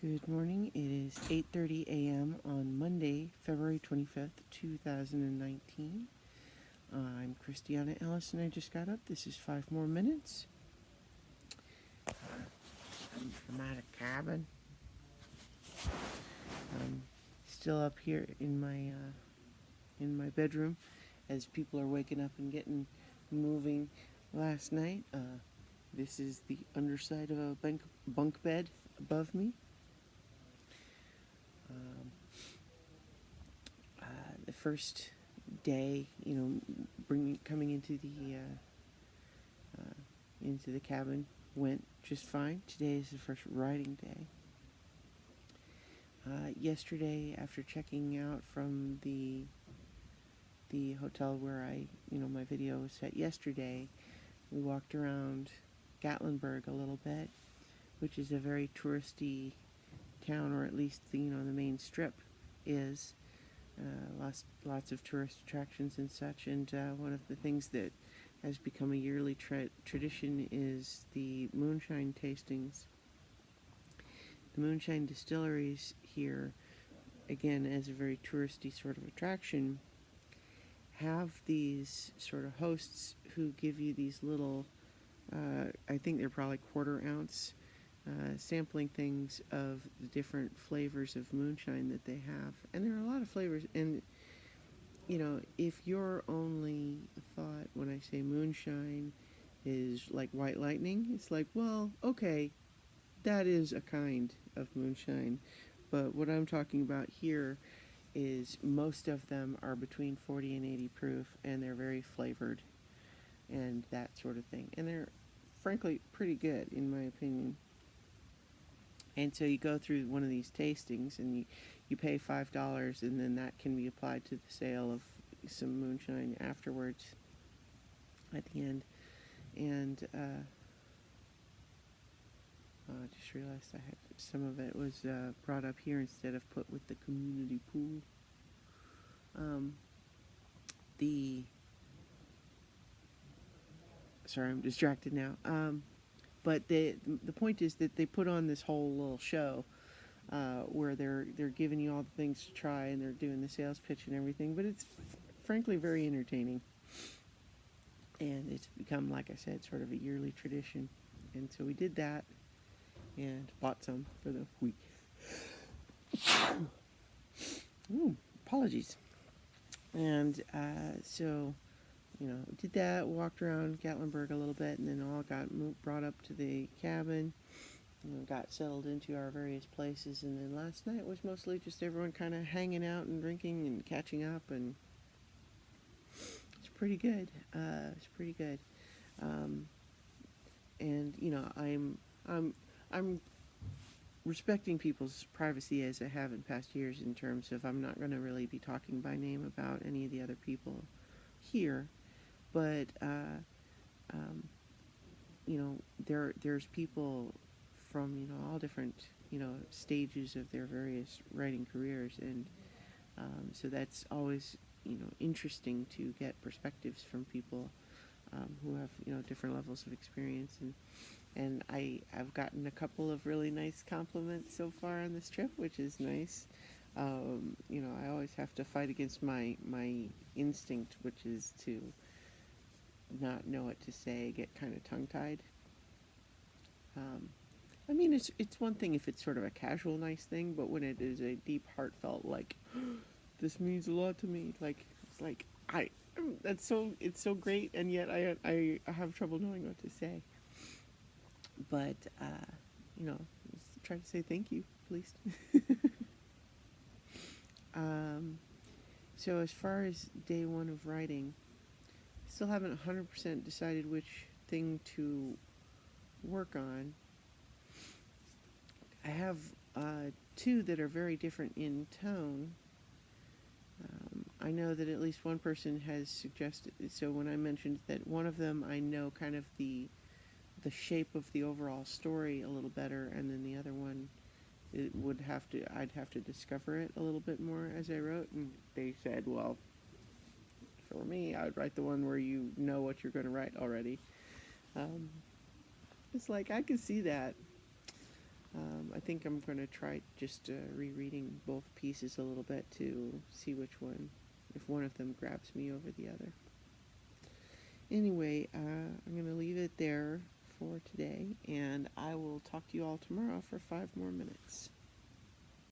Good morning. It is 8:30 a.m. on Monday, February 25th, 2019. I'm Christiana Ellis and I just got up. This is 5 more minutes. I'm at a cabin. I'm still up here in my bedroom as people are waking up and getting moving last night. This is the underside of a bunk bed above me. The first day, coming into the cabin went just fine. Today is the first riding day. Yesterday, after checking out from the hotel where my video was set yesterday, we walked around Gatlinburg a little bit, which is a very touristy town, or at least the main strip is. Lots of tourist attractions and such, and one of the things that has become a yearly tradition is the moonshine tastings. The moonshine distilleries here, again as a very touristy sort of attraction, have these sort of hosts who give you these little, I think they're probably quarter-ounce sampling things of the different flavors of moonshine that they have. And there are a lot of flavors. And, if your only thought when I say moonshine is like white lightning, it's like, well, okay, that is a kind of moonshine. But what I'm talking about here is most of them are between 40 and 80 proof, and they're very flavored and that sort of thing. And they're, frankly, pretty good, in my opinion. And so you go through one of these tastings and you pay $5, and then that can be applied to the sale of some moonshine afterwards at the end. And I just realized I had some of it was brought up here instead of put with the community pool. Sorry, I'm distracted now. But the point is that they put on this whole little show where they're giving you all the things to try, and they're doing the sales pitch and everything. But it's frankly very entertaining, and it's become, like I said, sort of a yearly tradition. And so we did that and bought some for the week. Ooh, apologies. And so did that, walked around Gatlinburg a little bit, and then all got brought up to the cabin, got settled into our various places. And then last night was mostly just everyone kind of hanging out and drinking and catching up, and it's pretty good. And I'm respecting people's privacy, as I have in past years, in terms of I'm not going to really be talking by name about any of the other people here. But there's people from all different stages of their various writing careers, and so that's always interesting to get perspectives from people who have different levels of experience. And I've gotten a couple of really nice compliments so far on this trip, which is nice. I always have to fight against my instinct, which is to not know what to say, get kind of tongue-tied. It's one thing if it's sort of a casual nice thing, but when it is a deep, heartfelt, like, this means a lot to me, like, it's like, it's so great, and yet I have trouble knowing what to say. But, just try to say thank you, at least. So as far as day one of writing, still haven't 100% decided which thing to work on. I have two that are very different in tone. I know that at least one person has suggested, so when I mentioned that one of them I know kind of the shape of the overall story a little better, and then the other one I'd have to discover it a little bit more as I wrote. And they said, well, for me, I would write the one where you know what you're going to write already. It's like, I can see that. I think I'm going to try just rereading both pieces a little bit to see which one, if one of them grabs me over the other. Anyway, I'm going to leave it there for today, and I will talk to you all tomorrow for 5 more minutes.